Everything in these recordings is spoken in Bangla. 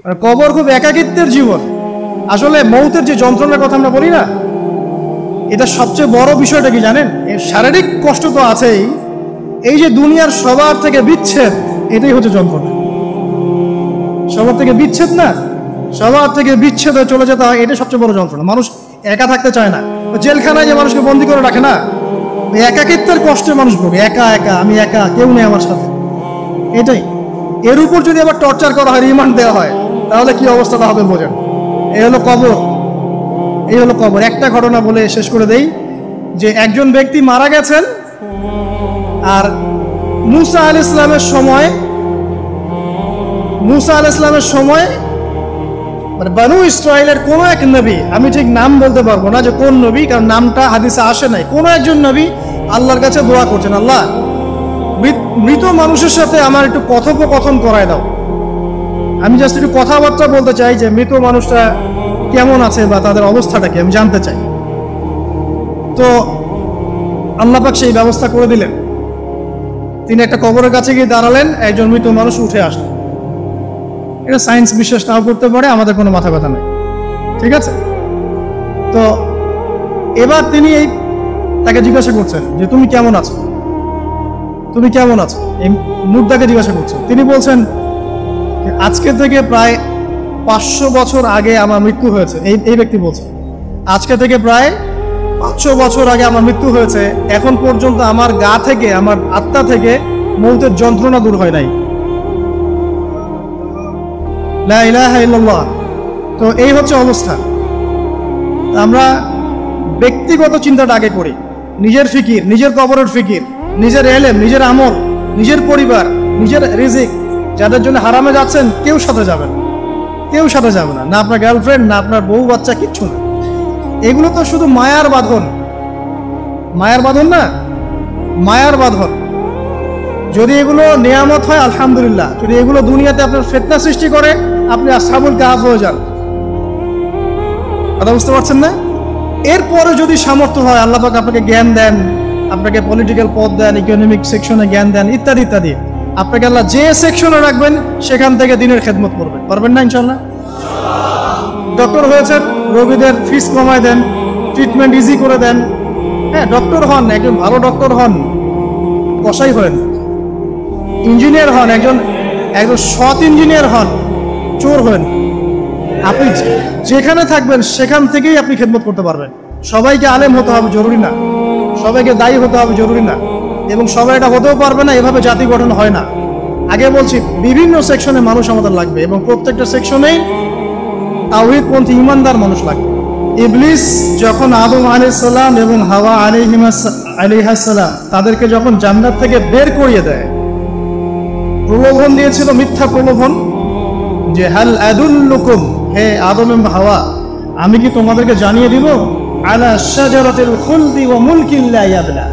কবর খুব একাকিত্বের জীবন। আসলে মৌতের যে যন্ত্রণার কথা আমরা বলি না, এটা সবচেয়ে বড় বিষয়টা কি জানেন? এর শারীরিক কষ্ট তো আছেই, এই যে দুনিয়ার সবার থেকে বিচ্ছেদ, এটাই হচ্ছে যন্ত্রণা। সবার থেকে বিচ্ছেদ না, সবার থেকে বিচ্ছেদ হয়ে চলে যেতে হয়, এটাই সবচেয়ে বড় যন্ত্রণা। মানুষ একা থাকতে চায় না। জেলখানায় যে মানুষকে বন্দি করে রাখে না, একাকিত্বের কষ্টে মানুষ ভোগে, একা একা, আমি একা, কেউ নেই আমার সাথে, এটাই। এর উপর যদি আবার টর্চার করা হয়, রিমান্ড দেওয়া হয়, তাহলে কি অবস্থাটা হবে বোঝেন। এই হলো কবর, এই হলো কবর। একটা ঘটনা বলে শেষ করে দেই, যে একজন ব্যক্তি মারা গেছেন, আর মুসা আলাইহিস সালামের সময় মানে বানু ইসরাইলের কোন এক নবী, আমি ঠিক নাম বলতে পারবো না যে কোন নবী, কারণ নামটা হাদিসে আসে নাই, কোন একজন নবী আল্লাহর কাছে দোয়া করছেন, আল্লাহ মৃত মানুষের সাথে আমার একটু কথোপকথন করায় দাও, আমি জাস্ট একটু কথাবার্তা বলতে চাই যে মৃত মানুষটা কেমন আছে বা তাদের অবস্থাটা কি আমি জানতে চাই। তো আল্লাহ পাক সেই ব্যবস্থা করে দিলেন। তিনি একটা কবরের কাছে গিয়ে দাঁড়ালেন, একজন মৃত মানুষ উঠে আসলেন। এটা সায়েন্স বিশ্বাস নাও করতে পারে, আমাদের কোনো মাথা ব্যথা নেই, ঠিক আছে। তো এবার তিনি তাকে জিজ্ঞাসা করছেন যে তুমি কেমন আছো, তুমি কেমন আছো, এই মুর্দাকে জিজ্ঞাসা করছেন। তিনি বলছেন আজকে থেকে প্রায় 500 বছর আগে আমার মৃত্যু হয়েছে। এই ব্যক্তি বলছে আজকে থেকে প্রায় 500 বছর আগে আমার মৃত্যু হয়েছে, এখন পর্যন্ত আমার গা থেকে, আমার আত্মা থেকে মৌতের যন্ত্রণা দূর হয় নাই। লা ইলাহা ইল্লাল্লাহ। তো এই হচ্ছে অবস্থা। আমরা ব্যক্তিগত চিন্তাটা আগে করি, নিজের ফিকির, নিজের কবরের ফিকির, নিজের এলেম, নিজের আমল, নিজের পরিবার, নিজের রিজিক। যাদের জন্য হারামে যাচ্ছেন, কেউ সাথে যাবে না, কেউ সাথে যাবে না, না আপনার গার্লফ্রেন্ড, না আপনার বউ বাচ্চা, কিচ্ছু না। এগুলো তো শুধু মায়ার বাঁধন, মায়ার বাঁধন না, মায়ার বাঁধন। যদি এগুলো নিয়ামত হয় আলহামদুলিল্লাহ, যদি এগুলো দুনিয়াতে আপনার ফিতনা সৃষ্টি করে, আপনি আসহাবুল কাহফ হয়ে যান। কথা বুঝতে পারছেন না? এরপরে যদি সামর্থ্য হয়, আল্লাহ পাক আপনাকে জ্ঞান দেন, আপনাকে পলিটিক্যাল পদ দেন, ইকোনমিক সেকশনে জ্ঞান দেন, ইত্যাদি ইত্যাদি, আপনাকে আল্লাহ যে সেকশনে রাখবেন সেখান থেকে দিনের খেদমত করবেন, পারবেন না ইনশাআল্লাহ? ডক্টর হয়েছেন, রোগীদের ফিস কমায় দেন, ট্রিটমেন্ট ইজি করে দেন। হ্যাঁ, ডক্টর হন, একজন ভালো ডক্টর হন, কসাই হন, ইঞ্জিনিয়ার হন, একজন সৎ ইঞ্জিনিয়ার হন, চোর হন। আপনি যেখানে থাকবেন সেখান থেকেই আপনি খেদমত করতে পারবেন। সবাইকে আলেম হতে হবে জরুরি না, সবাইকে দায়ী হতে হবে জরুরি না, এবং সবাই এটা হতেও পারবে না। এভাবে জাতি গঠন হয় না। আগে বলছি, বিভিন্ন সেকশনে মানুষ আমাদের লাগবে, এবং প্রত্যেকটা সেকশনেই তাওহীদপন্থী ইমানদার মানুষ লাগবে। ইবলিস যখন আদম আলাইহিস সালাম এবং হাওয়া আলাইহিস সালাম তাদেরকে যখন জান্নাত থেকে বের করিয়ে দেয়, প্রলোভন দিয়েছিল, মিথ্যা প্রলোভন, যে হাল আদুল্লুকুম, হে আদম এবং হাওয়া, আমি কি তোমাদেরকে জানিয়ে দিব, আলা শাজারাতিল খুলদি ওয়া মুলকিন লা ইয়াবলা,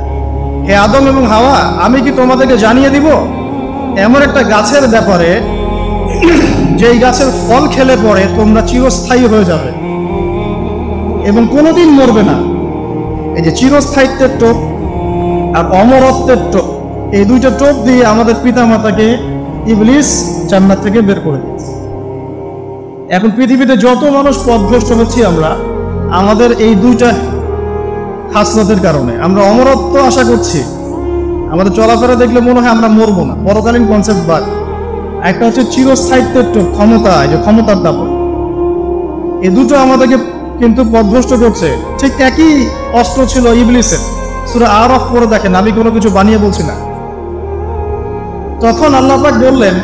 হে আদম এবং হাওয়া, আমি কি তোমাদেরকে জানিয়ে দিব এমন একটা গাছের ব্যাপারে যেই গাছের ফল খেলে পরে তোমরা চিরস্থায়ী হয়ে যাবে এবং কোনোদিন মরবে না। এই যে চিরস্থায়িত্বের টোপ আর অমরত্বের টোপ, এই দুইটা টোপ দিয়ে আমাদের পিতা মাতাকে ইবলিস জান্নাত থেকে বের করে দিয়েছে। এখন পৃথিবীতে যত মানুষ পথভ্রষ্ট হচ্ছি আমরা, আমাদের এই দুইটা খাসলতের কারণে। আমরা অমরত্ব আশা করছি, আমাদের চলাফেরা দেখলে মনে হয় আমরা মরবো না, পরকালীন কনসেপ্ট বাদ। একটা হচ্ছে চিরস্থায়িত্বের টোপ, ক্ষমতা, এই যে ক্ষমতার দাপট, এই দুটো আমাদেরকে কিন্তু পথভ্রষ্ট করছে। ঠিক একই অস্ত্র ছিল ইবলিসের। সূরা আরাফ পড়ে দেখেন, আমি কোনো কিছু বানিয়ে বলছি না। তখন আল্লাহ পাক বললেন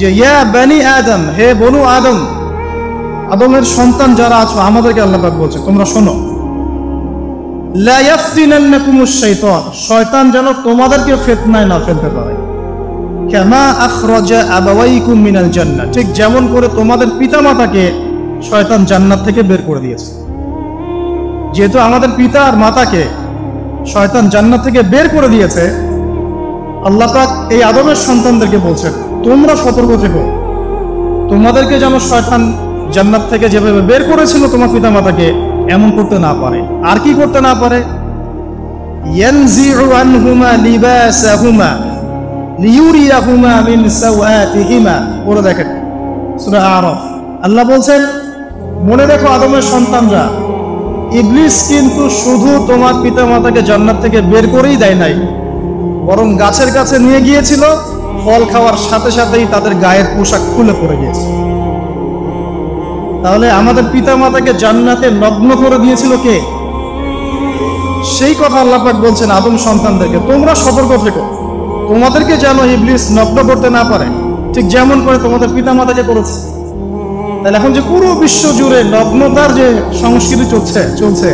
যে ইয়া বানি আদম, হে বনু আদম, আদমের সন্তান যারা আছো, আমাদেরকে আল্লাহ পাক বলছে তোমরা শোনো, লা ইয়াফতিনান্নাকুমুশ শাইতান, শয়তান যেন তোমাদেরকে ফিতনায় না ফেলতে পারে। কামা আখরাজা আবাওয়াইকুম মিনাল জান্নাহ, ঠিক যেমন করে তোমাদের পিতামাতাকে শয়তান জান্নাত থেকে বের করে দিয়েছে। যেহেতু আমাদের পিতা আর মাতাকে শয়তান জান্নাত থেকে বের করে দিয়েছে, আল্লাহ পাক এই আদমের সন্তানদেরকে বলছেন তোমরা সতর্ক থেকো, তোমাদেরকে যেন শয়তান জান্নাত থেকে যেভাবে বের করেছিল তোমার পিতা মাতাকে, এমন করতে না পারে। আর কি করতে না পারে? ইয়ানজিউ আনহুমা লিবাসাহুমা লিয়ুরিয়াহুমা মিন সাওয়াতিহিমা। পড়ে দেখেন সূরা আরাফ। আল্লাহ বলছেন, মনে রেখো আদমের সন্তানরা, ইবলিস কিন্তু শুধু তোমার পিতামাতাকে জান্নাত থেকে বের করেই দেয় নাই, বরং গাছের কাছে নিয়ে গিয়েছিল, ফল খাওয়ার সাথে সাথেই তাদের গায়ের পোশাক খুলে পড়ে গিয়েছে। তাহলে আমাদের পিতামাতাকে জান্নাতে নগ্ন করে দিয়েছিল কে? সেই কথা আল্লাহ পাক বলছেন আদম সন্তানদেরকে, তোমরা সতর্ক থেকো, তোমাদেরকে যেন ইবলিস নগ্ন করতে না পারে, ঠিক যেমন করে তোমাদের পিতামাতাকে করেছে। তাহলে এখন যে পুরো বিশ্ব জুড়ে নগ্নতার যে সংস্কৃতি চলছে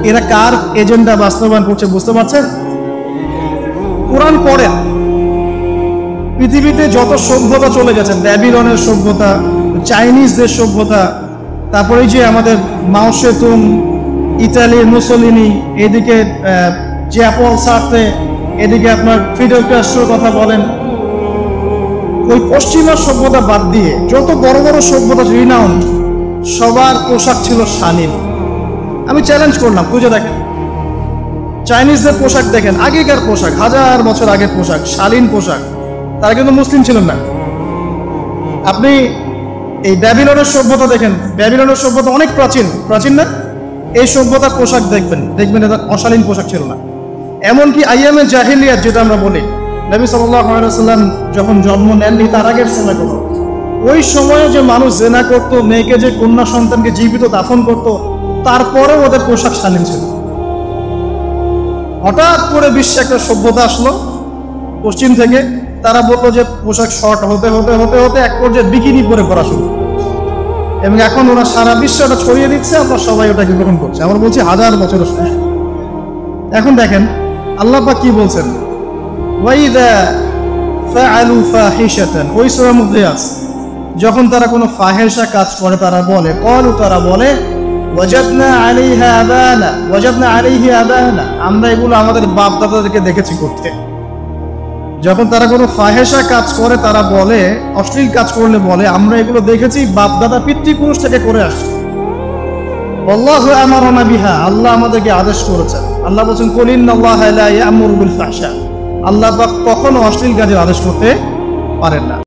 এরা কার এজেন্ডা বাস্তবায়ন করছে বুঝতে পারছেন? কোরআন পড়েন, পৃথিবীতে যত সভ্যতা চলে গেছে, ব্যাবিলনের সভ্যতা, চাইনিজদের সভ্যতা, তারপরে যে আমাদের মাও সেতুং, ইতালির মুসোলিনি, এদিকে জ্যাপল সার্তে, এদিকে আপনার ফিডেল ক্যাস্ট্রোর কথা বলেন, ওই পশ্চিমা সভ্যতা বাদ দিয়ে যত বড় বড় সভ্যতা রিনাউন, সবার পোশাক ছিল শালীন। আমি চ্যালেঞ্জ করলাম, খুঁজে দেখেন চাইনিজদের পোশাক দেখেন, আগেকার পোশাক, 1000 বছর আগের পোশাক, শালীন পোশাক। তারা কিন্তু মুসলিম ছিলেন না। আপনি এই ব্যাবিলনের সভ্যতা দেখেন, ব্যাবিলনের সভ্যতা অনেক প্রাচীন না? এই সভ্যতার পোশাক দেখবেন এটা অশালীন পোশাক ছিল না। এমনকি আইয়ামে জাহিলিয়াত যেটা আমরা বলি, নবী সাল্লাল্লাহু আলাইহি ওয়াসাল্লাম যখন জন্ম নেননি তার আগের সময় কোনো, ওই সময়ে যে মানুষ জেনা করত, মেয়েকে যে কন্যা সন্তানকে জীবিত দাফন করত, তারপরেও ওদের পোশাক শালীন ছিল। হঠাৎ করে বিশ্বে একটা সভ্যতা আসলো পশ্চিম থেকে, তারা বললো যে পোশাক শর্ট হতে হতে হতে হতে এক পর্যায়ে বিকিনি পরে করা শুরু, এবং এখন ওরা সারা বিশ্বে ওটা ছড়িয়ে দিচ্ছে, আমরা সবাই ওটাকে গ্রহণ করছি। আমরা বলছি 1000 বছরের সময়। এখন দেখেন আল্লাহ পাক কি বলছেন, ওয়াইদা ফাআলু ফাহিশাতান, ওই সূরার মধ্যে আছে, যখন তারা কোনো ফাহিশা কাজ করে তারা বলে, তারা বলে ওয়াজাদনা আলাইহি আবানা, আমরা এগুলো আমাদের বাপ দাদাদেরকে দেখেছি করতে। যখন তারা কোনো ফাহিশা কাজ করে তারা বলে, অশ্লীল কাজ করলে বলে, আমরা এগুলো দেখেছি বাপ দাদা পিতৃপুরুষ থেকে করে আসছে। আল্লাহু আমারানা বিহা, আল্লাহ আমাদেরকে আদেশ করেছেন। আল্লাহ বলেন, কুল ইন্নাল্লাহা লা ইয়া'মুরু বিল ফাহশা, আল্লাহ পাক কখনো অশ্লীল কাজের আদেশ করতে পারেন না।